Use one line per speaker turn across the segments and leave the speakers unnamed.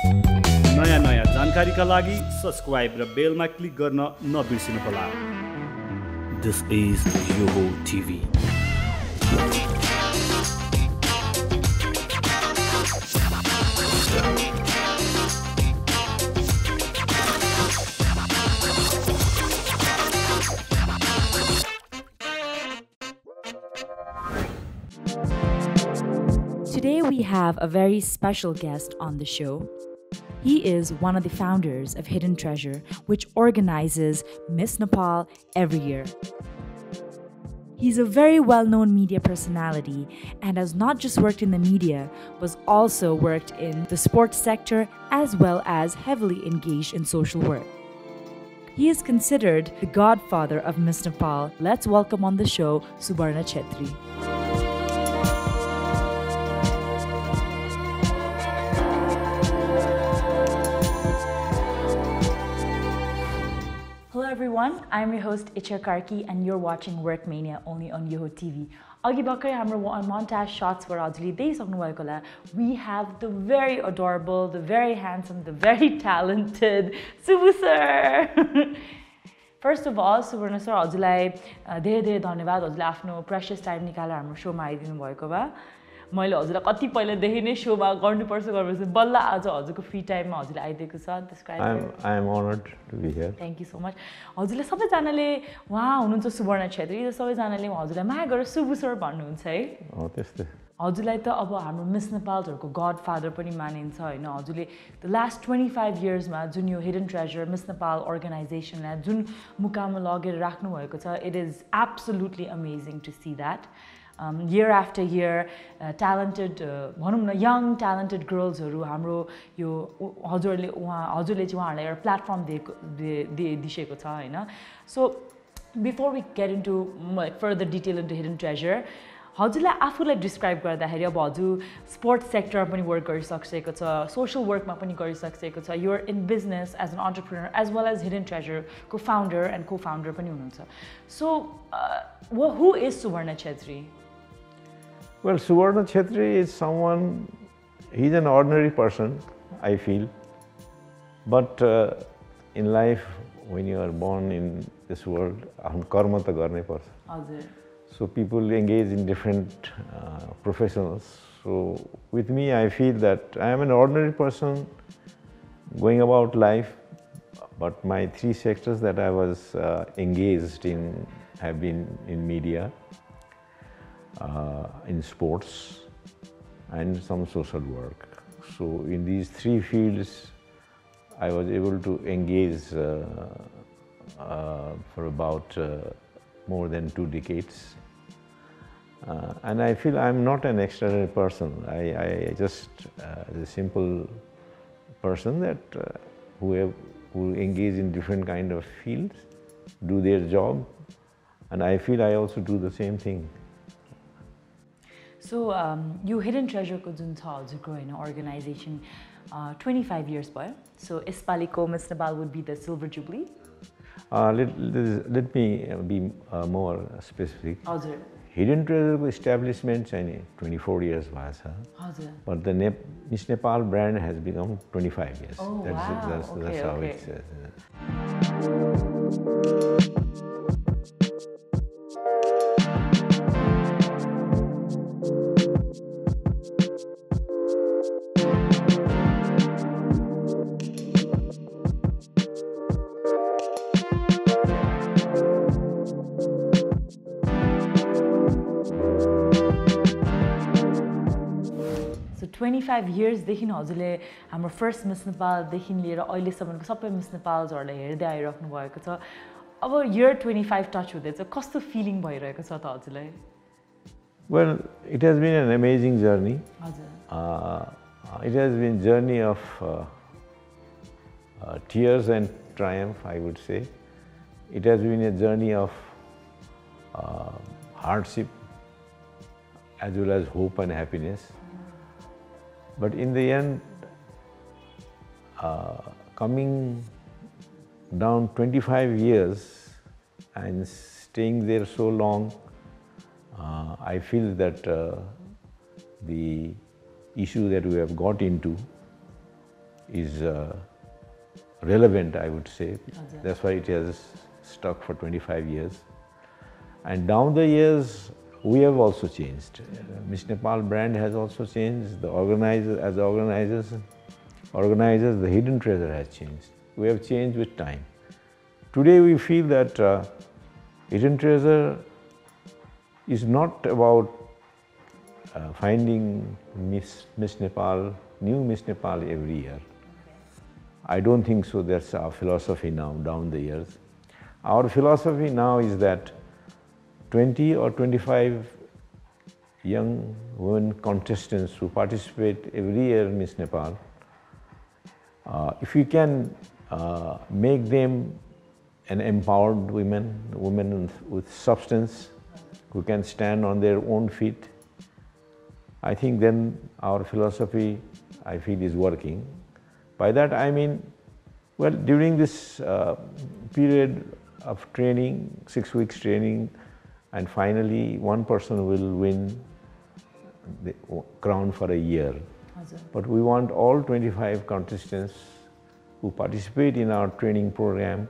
नयाँ जानकारीका लागि सब्स्क्राइब र बेलमा क्लिक गर्न नबिर्सिनुहोला। This is Yoho TV.
Today we have a very special guest on the show. He is one of the founders of Hidden Treasure, which organizes Miss Nepal every year. He's a very well-known media personality and has not just worked in the media, but also worked in the sports sector as well as heavily engaged in social work. He is considered the godfather of Miss Nepal. Let's welcome on the show Subarna Chhetri. Everyone, I'm your host Itchya Karki and you're watching Workmania only on Yoho TV. Agi bhakai hamro montage shots were Ajay deisaknu bhayeko la. We have the very adorable, the very handsome, the very talented Subu sir. First of all, Subarna sir हजुरलाई धेरै धेरै धन्यवाद हजुरले आफ्नो precious time निकालेर हाम्रो शोमा आइदिनु भएको भए. मैले हजुरलाई कति पहिले देखि नै शोमा गर्नुपर्छ गर्नुपर्छ बल्ल आज हजुरको फ्री टाइममा हजुरले आइदिएको छ.
I am honored to be here.
Thank you so much. हजुरले सबैजनाले उहाँ हुनुहुन्छ सुवर्ण छेत्री र सबैजनाले हजुरलाई माया गरेर सुबु सर भन्नुहुन्छ है.
हो त्यस्तै.
हजुरलाई त अब हाम्रो मिस नेपालहरुको गॉडफादर पनि मानिन्छ हैन. हजुरले the last 25 years मा जुन यो हिडन ट्रेजर मिस नेपाल अर्गनाइजेसनलाई जुन मुकाममा लगेर राख्नु भएको छ, it is absolutely amazing to see that. Year after year, talented, young talented girls हाम्रो यो हजुरले चाहिँ उहाँहरुलाई एउटा प्लेटफर्म दिएको छ हैन. So before we get into further detail into Hidden Treasure, हजुरलाई आफूलाई डिस्क्राइब गर्दाखेरि अब हजुर स्पोर्ट्स सेक्टरमा पनि वर्क गरिसकेको छ, सोशल वर्कमा पनि गरिसकेको छ, you are in business as an entrepreneur as well as hidden ट्रेजरको फाउन्डर एन्ड को फाउन्डर पनि हुनुहुन्छ. सो who is Subarna Chhetri?
Well, Subarna Chhetri is someone, he's an ordinary person, I feel. But in life, when you are born in this world, karma ta garnai parcha. So people engage in different professionals. So with me, I feel that I am an ordinary person going about life, but my three sectors that I was engaged in have been in media, in sports and some social work. So in these three fields, I was able to engage for about more than 2 decades. And I feel I'm not an extraordinary person. I just a simple person that who engage in different kind of fields, do their job, and I feel I also do the same thing.
So you Hidden Treasure ko jun cha हजुरको हैन organization 25 years भयो. So यसपालिको Miss Nepal would be the silver jubilee.
Let me be more specific.
हजुर.
Hidden Treasure ko establishment चाहिँ 24 years भएको छ.
हजुर.
But the Miss Nepal brand has become 25 years.
Oh,
that's how
okay.
it says.
So 25 years देखि हजुरले हाम्रो first miss Nepal देखि लिएर अहिले सम्मको सबै मिस नेपाल्सहरुलाई हेर्दै आइराख्नु भएको छ. अब year 25 टच हुँदैछ, कस्तो फिलिङ भइरहेको छ त हजुरलाई?
Well, it has been an amazing journey.
हजुर.
It has been a journey of tears and triumph, I would say. It has been a journey of hardship as well as hope and happiness. But in the end, coming down 25 years and staying there so long, I feel that the issue that we have got into is relevant, I would say. That's why it has stuck for 25 years. And down the years, we have also changed. Miss Nepal brand has also changed. The organizers, the hidden treasure has changed. We have changed with time. Today we feel that hidden treasure is not about finding Miss Nepal, new Miss Nepal every year. I don't think so. That's our philosophy now, down the years. Our philosophy now is that 20 or 25 young women contestants who participate every year in Miss Nepal, if we can make them an empowered women with substance, who can stand on their own feet, I think then our philosophy, I feel, is working. By that I mean, well, during this period of training, 6 weeks training, and finally one person will win the crown for a year. But we want all 25 contestants who participate in our training program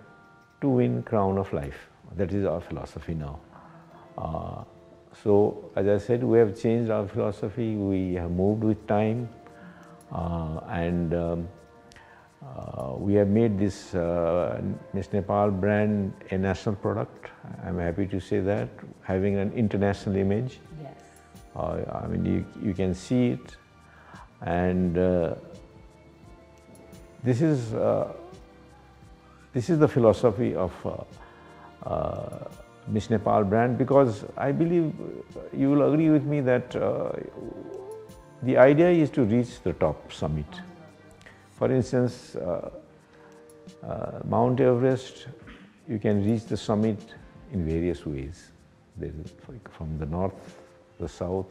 to win crown of life. That is our philosophy now. So, as I said, we have changed our philosophy. We have moved with time, and we have made this Miss Nepal brand a national product. I'm happy to say that, having an international image.
Yes.
I mean, you can see it, and this is the philosophy of Miss Nepal brand, because I believe you will agree with me that the idea is to reach the top summit. For instance, Mount Everest, you can reach the summit in various ways. From the north, the south.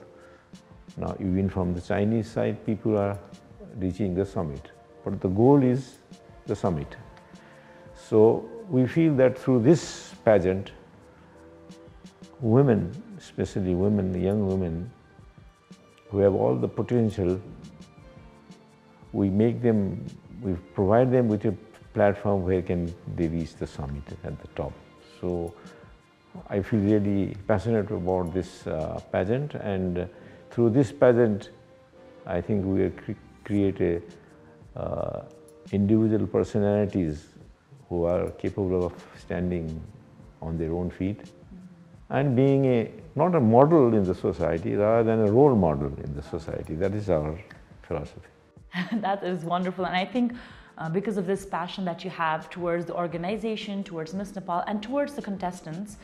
Now even from the Chinese side, people are reaching the summit. But the goal is the summit. So we feel that through this pageant, women, especially women, young women, who have all the potential, we provide them with a platform where can they reach the summit at the top. So I feel really passionate about this pageant, and through this pageant, I think we have created individual personalities who are capable of standing on their own feet and being not a model in the society, rather than a role model in the society. That is our philosophy.
That is wonderful, and I think because of this passion that you have towards the organization, towards Miss Nepal, and towards the contestants,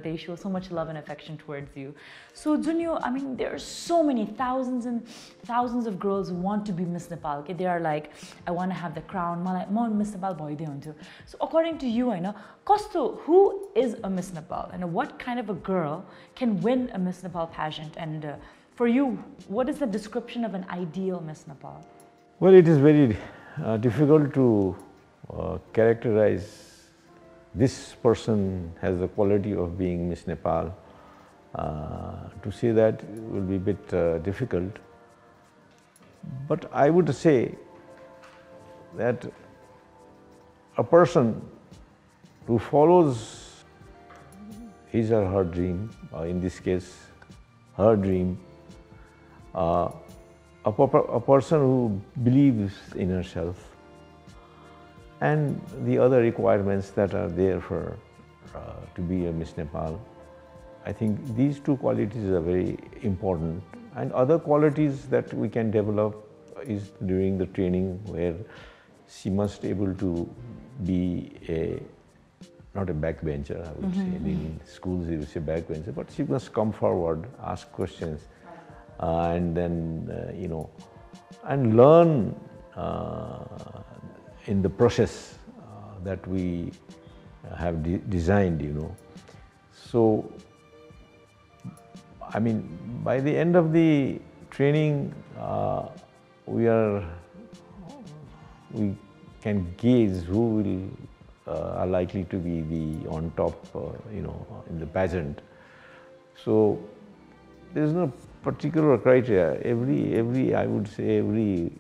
they show so much love and affection towards you. So Junyo, I mean, there are so many thousands and thousands of girls who want to be Miss Nepal. Okay? They are like, I want to have the crown, Miss Nepal boy. So according to you, I know, Kosto, who is a Miss Nepal, and what kind of a girl can win a Miss Nepal pageant? And for you, what is the description of an ideal Miss Nepal?
Well, it is very difficult to characterize this person has the quality of being Miss Nepal. To say that will be a bit difficult. But I would say that a person who follows his or her dream, or in this case, her dream, a person who believes in herself, and the other requirements that are there for to be a Miss Nepal. I think these two qualities are very important, and other qualities that we can develop is during the training, where she must able to be not a backbencher, I would say. In schools you say backbencher, but she must come forward, ask questions, and then and learn in the process that we have designed, So, I mean, by the end of the training, we can gauge who will are likely to be on top, in the pageant. So, there is no particular criteria. I would say every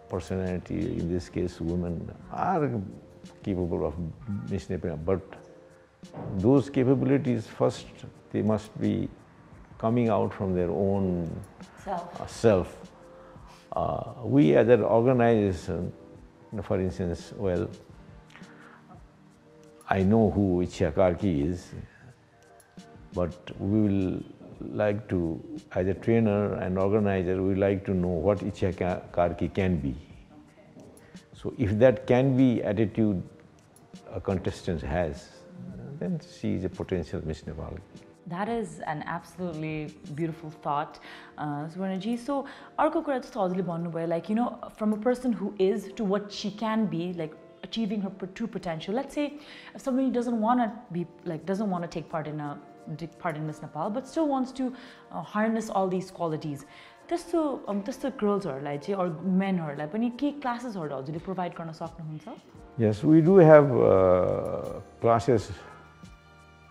personality, in this case women, are capable of misnapping, but those capabilities first, they must be coming out from their own self. We as an organization, for instance, well, I know who Itchya Karki is, but we will like to, as a trainer and organizer, we like to know what Itchya Karki can be. So if that can be attitude a contestant has, then she is a potential Miss Nepal.
That is an absolutely beautiful thought, Subarnaji. So, arko kura jasto हजुरले भन्नुभयो, like, you know, from a person who is to what she can be, like achieving her true potential. Let's say if somebody doesn't want to be, like, doesn't want to take part in Miss Nepal, but still wants to harness all these qualities. त्यस्तो girlsहरूलाई चाहिँ or menहरूलाई पनि के क्लासेसहरू हजुरले provide गर्न सक्नुहुन्छ?
Yes, we do have classes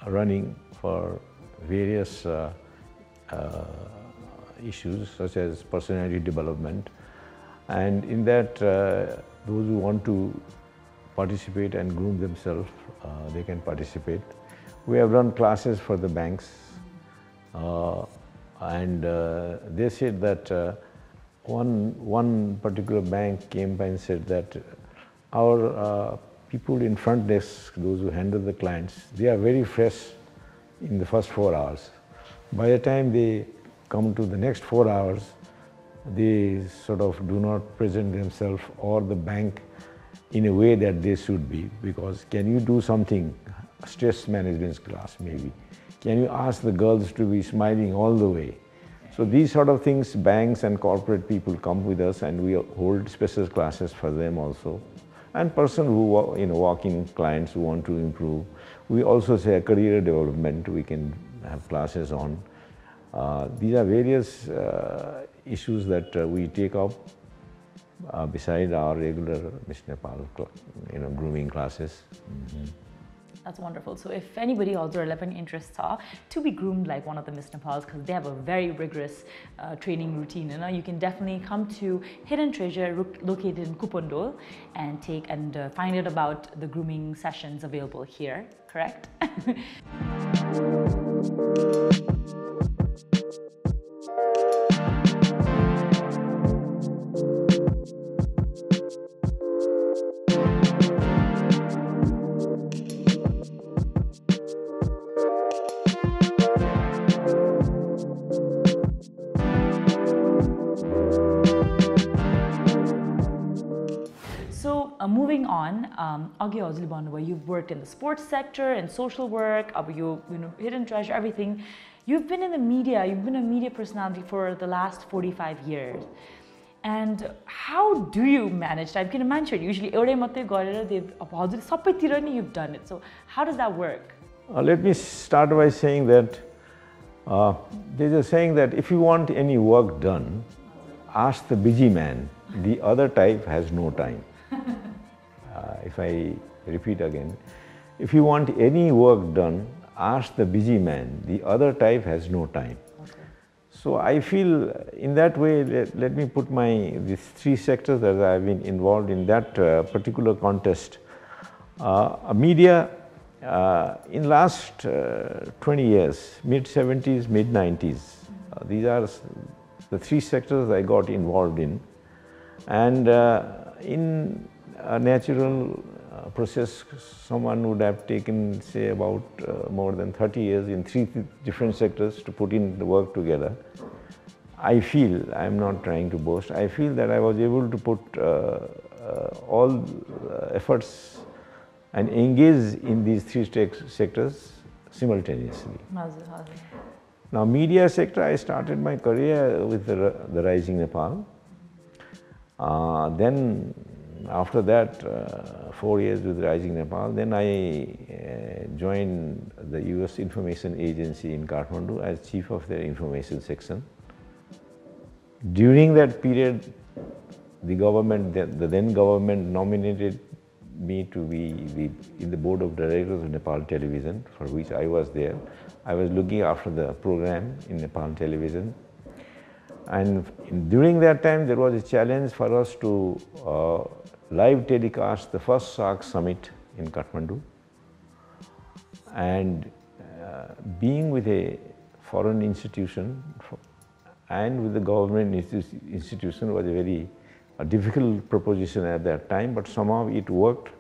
running for various issues such as personality development, and in that those who want to participate and groom themselves, they can participate. We have run classes for the banks, and they said that one particular bank came by and said that our people in front desk, those who handle the clients, they are very fresh in the first 4 hours. By the time they come to the next 4 hours, they sort of do not present themselves or the bank in a way that they should be, because can you do something, stress management class maybe, can you ask the girls to be smiling all the way? So these sort of things, banks and corporate people come with us, and we hold special classes for them also. And person who walk-in clients who want to improve, we also say career development, we can have classes on. These are various issues that we take up beside our regular Miss Nepal grooming classes.
That's wonderful. So if anybody also has any interest to be groomed like one of the Miss Nepals, because they have a very rigorous training routine, you can definitely come to Hidden Treasure located in Kupondol and find out about the grooming sessions available here, correct? Moving on, you've worked in the sports sector and social work, Hidden Treasure, everything. You've been in the media, you've been a media personality for the last 45 years. And how do you manage that? I can imagine usually you've done it. So how does that work?
Let me start by saying that there's a saying that if you want any work done, ask the busy man. The other type has no time. If I repeat again, if you want any work done, ask the busy man. The other type has no time. Okay. So I feel in that way, let me put these 3 sectors that I've been involved in that particular contest. Media, in last 20 years, mid-70s, mid-90s, these are the 3 sectors I got involved in. And in a natural process, someone would have taken, say, about more than 30 years in 3 different sectors to put in the work together. I feel, I'm not trying to boast, I feel that I was able to put all efforts and engage in these 3 sectors simultaneously. Now, media sector, I started my career with the Rising Nepal. Then after that, 4 years with Rising Nepal, then I joined the US Information Agency in Kathmandu as chief of their information section. During that period, the then government nominated me to be in the board of directors of Nepal Television, for which I was there. I was looking after the program in Nepal Television. And during that time, there was a challenge for us to live telecast the first SAARC summit in Kathmandu. And being with a foreign institution and with the government institution was a very difficult proposition at that time, but somehow it worked.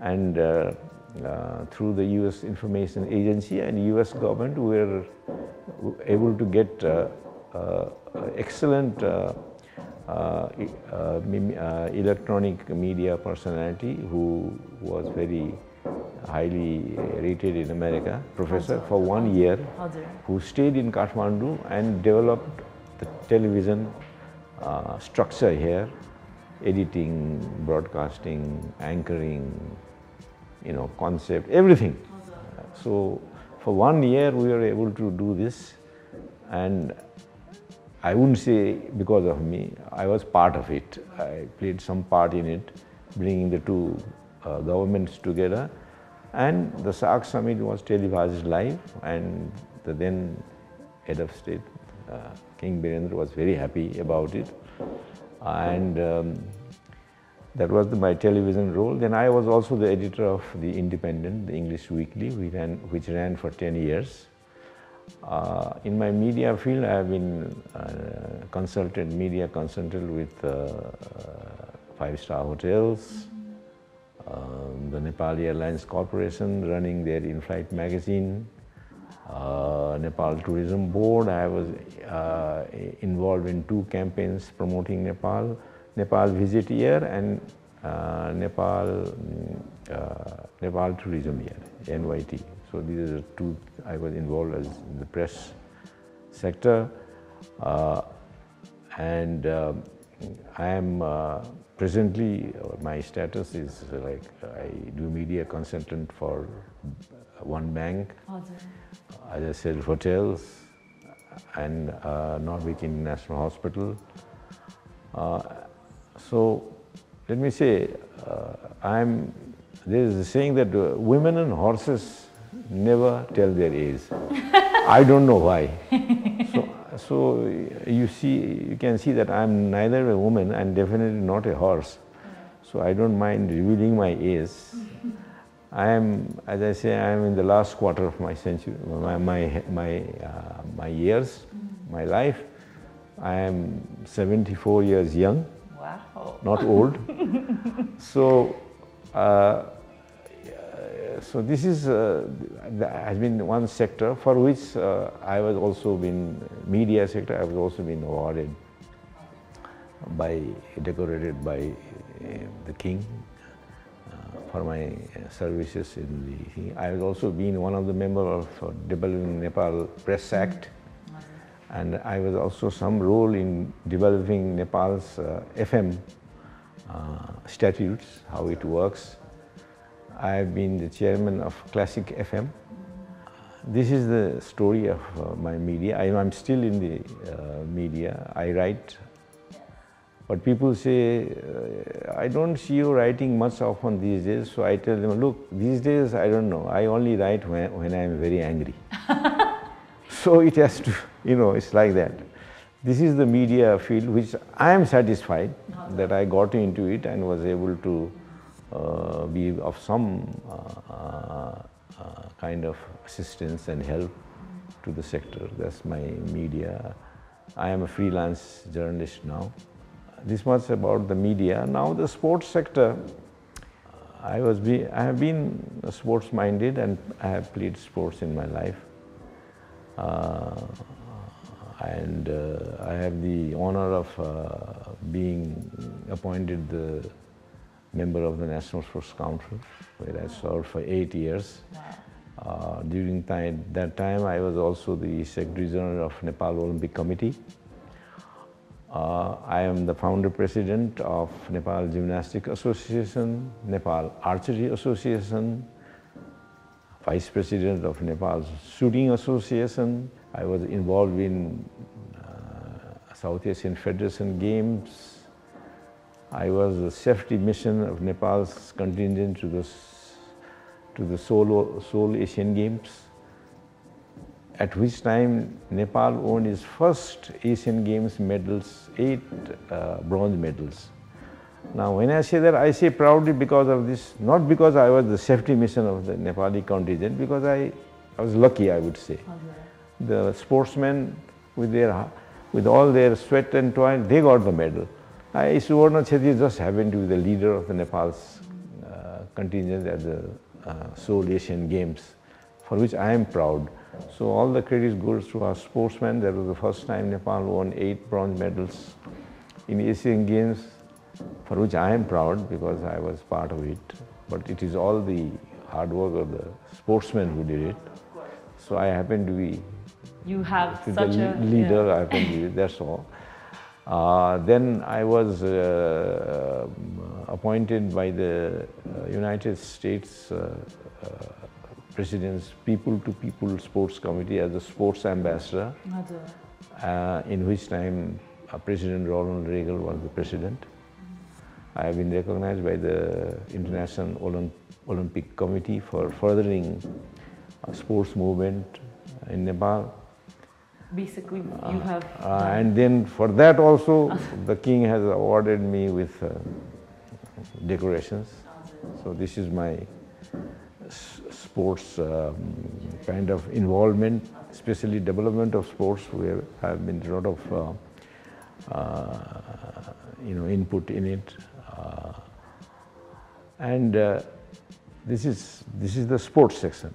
And through the US Information Agency and US government, we were able to get excellent electronic media personality who was very highly rated in America, professor for 1 year, who stayed in Kathmandu and developed the television structure here, editing, broadcasting, anchoring, concept, everything. So for 1 year we were able to do this, and I wouldn't say because of me, I was part of it. I played some part in it, bringing the two governments together. And the SAARC summit was televised live, and the then head of state, King Birendra, was very happy about it. And that was my television role. Then I was also the editor of The Independent, the English weekly, which ran for 10 years. In my media field, I have been media consultant with 5-star hotels, the Nepal Airlines Corporation, running their in-flight magazine, Nepal Tourism Board. I was involved in 2 campaigns promoting Nepal, Nepal Visit Year and Nepal Tourism Year, NYT. So these are 2 I was involved as in the press sector, and I am presently, my status is like I do media consultant for one bank, as I said, hotels, and Norwich International Hospital. So let me say, there is a saying that women and horses never tell their age. I don't know why. So you can see that I'm neither a woman and definitely not a horse. So I don't mind revealing my age. I am, as I say, I am in the last quarter of my century, my years, my life. I am 74 years young.
Wow.
Not old. So. So this is has been one sector for which I was also been media sector. I was also been awarded decorated by the king for my services in the thing. I was also been one of the members of developing Nepal Press Act, and I was also some role in developing Nepal's FM statutes, how it works. I have been the chairman of Classic FM. This is the story of my media. I'm still in the media. I write, but people say, I don't see you writing much often these days. So I tell them, look, these days I don't know. I only write when I am very angry. So it has to, it's like that. This is the media field which I am satisfied that I got into it and was able to be of some kind of assistance and help to the sector. That's my media. I am a freelance journalist now. This much about the media. Now the sports sector, I have been sports-minded and I have played sports in my life. And I have the honor of being appointed the member of the National Sports Council, where I served for 8 years. Wow. During that time, I was also the Secretary General of Nepal Olympic Committee. I am the founder president of Nepal Gymnastics Association, Nepal Archery Association, vice president of Nepal Shooting Association. I was involved in South Asian Federation Games. I was the safety mission of Nepal's contingent to the Seoul Asian Games. at which time Nepal won its first Asian Games medals, 8 bronze medals. Now when I say that, I say proudly because of this, not because I was the safety mission of the Nepali contingent, because I was lucky, I would say. The sportsmen with all their sweat and toil, they got the medal. Subarna Chhetri just happened to be the leader of the Nepal's contingent at the Seoul Asian Games, for which I am proud. So all the credit goes to our sportsmen. That was the first time Nepal won 8 bronze medals in Asian Games, for which I am proud because I was part of it. But it is all the hard work of the sportsmen who did it. So I happen to be the leader, I happen to be, that's all. Then I was appointed by the United States President's People-to-People Sports Committee as a sports ambassador, in which time President Ronald Reagan was the president. I have been recognized by the International Olympic Committee for furthering sports movement in Nepal.
Basically, you have...
and then for that also, the king has awarded me with decorations. So this is my sports kind of involvement, especially development of sports, where I have been a lot of input in it. This is the sports section.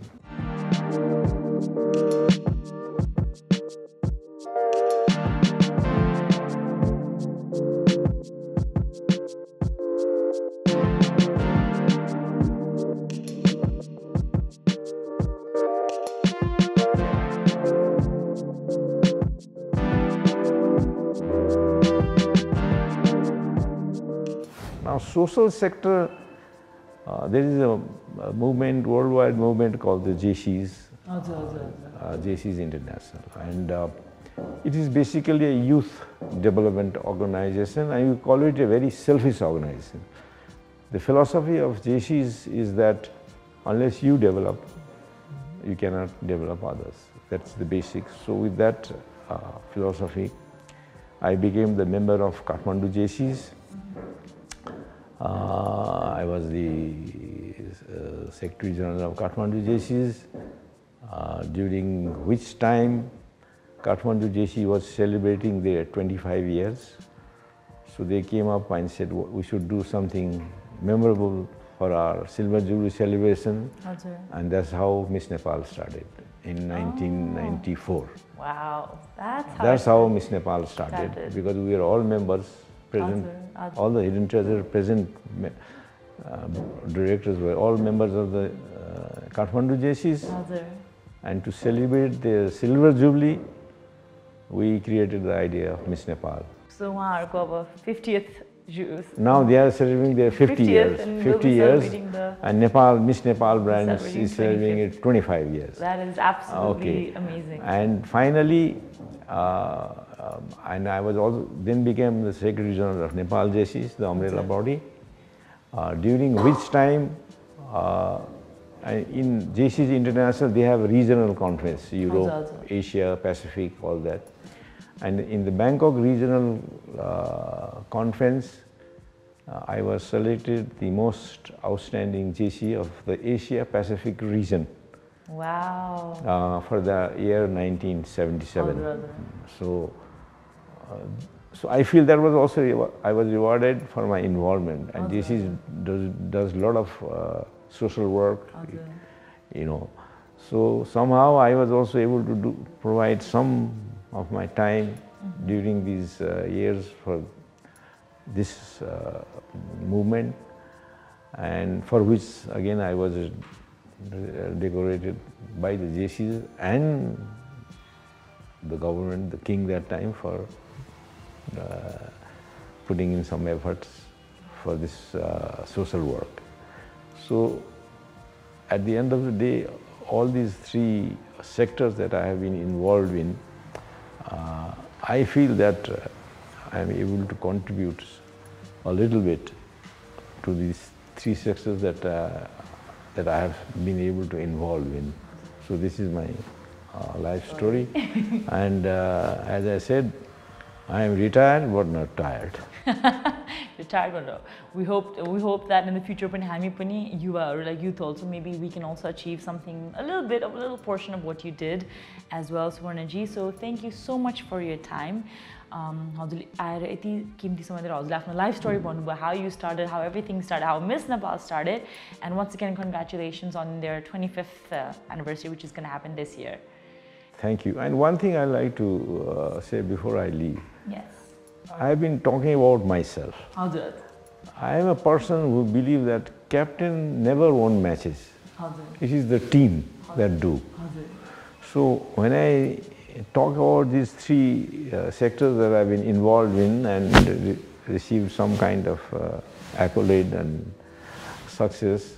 Now, social sector, there is a movement, worldwide movement called the JCs, JCs International, and it is basically a youth development organization, and you call it a very selfish organization. The philosophy of JCs is that unless you develop, you cannot develop others. That's the basics. So with that philosophy, I became the member of Kathmandu JCs. I was the Secretary General of Kathmandu JCs, during which time Kathmandu JC was celebrating their 25 years. So they came up and said, we should do something memorable for our Silver Jubilee celebration. And that's how Miss Nepal started in 1994.
Wow,
that's how Miss Nepal started, because we were all members present, all the hidden treasure present directors were all members of the Kathmandu JCs. And to celebrate their Silver Jubilee, we created the idea of Miss Nepal.
So, 50th Jews.
Now they are celebrating their 50 years.
And
50 years. And Miss Nepal brand is celebrating it 25 years.
That is absolutely amazing.
And finally, and I was also then became the Secretary General of Nepal JCs, the umbrella body, during which time in JCs International they have a regional conference, Europe, Asia, Pacific, all that. And in the Bangkok regional conference, I was selected the most outstanding JC of the Asia Pacific region.
Wow.
For the year 1977. So I feel that was also, I was rewarded for my involvement. And JC does a lot of social work, So somehow I was also able to provide some of my time during these years for this movement, and for which again I was decorated by the JCs and the government, the king that time, for putting in some efforts for this social work. So at the end of the day, all these 3 sectors that I have been involved in, I feel that I am able to contribute a little bit to these 3 sectors that I have been able to involve in. So this is my life story. And as I said, I am retired but not tired.
Retired but no. We hope that in the future pani हामी पनि युवाहरु like youth also maybe we can also achieve something a little portion of what you did as well, Subarna ji. So thank you so much for your time. हजुरले आएर यति कीमती समय दिएर हजुरले आफ्नो life story भन्नुभयो, how you started, how everything started, how Miss Nepal started, and once again congratulations on their 25th anniversary, which is going to happen this year.
Thank you. And one thing I like to say before I leave.
Yes.
I have been talking about myself.
हजुर.
I am a person who believes that captain never won matches.
हजुर.
It is the team that do.
हजुर.
So when I talk about these three sectors that I've been involved in and received some kind of accolade and success,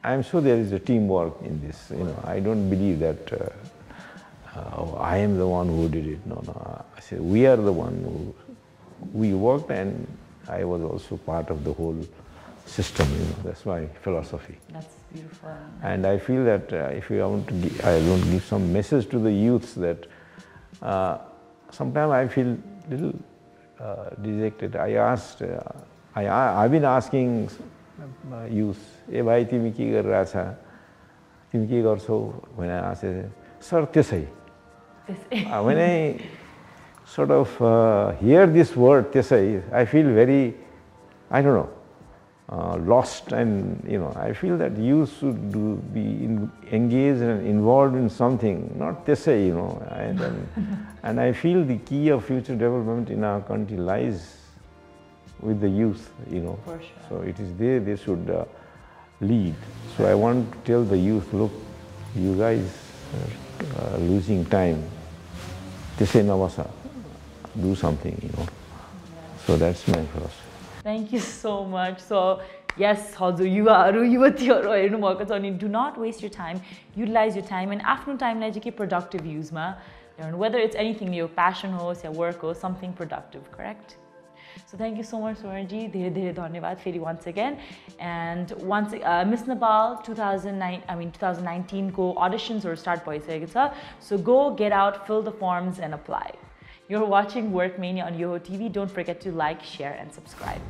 I'm sure there is a teamwork in this. You know, I don't believe that I am the one who did it. No. I say we are the one who we worked, and I was also part of the whole system. You know, that's my philosophy.
That's beautiful.
And I feel that if you want to give, I want to give some message to the youths that sometimes I feel little dejected. I've been asking youth, "Hey, bhai, timi ke garera cha? Timi ke garchhau?" When I ask, "Sir, tesai." When I sort of hear this word tesai, I feel very, I don't know, lost, and you know, I feel that youth should be engaged and involved in something, not tesai, you know. And I feel the key of future development in our country lies with the youth, you know.
For sure.
So it is they should lead. So I want to tell the youth, look, you guys are losing time. Tesai navasa, do something, you know. So that's my philosophy.
Thank you so much. So yes, हजुर युवाहरु युवतीहरु हेर्नु भएको छ अनि do not waste your time, utilize your time, and आफ्नो टाइमलाई चाहिँ के productive use मा, whether it's anything, your passion होस् या work होस्, something productive, correct? So thank you so much, Subarna ji. धेरै धन्यवाद फेरि once again. And once Miss Nepal 2019 को auditions or start भइसकेको छ. So go get out, fill the forms and apply. You're watching Workmania on Yoho TV. Don't forget to like, share and subscribe.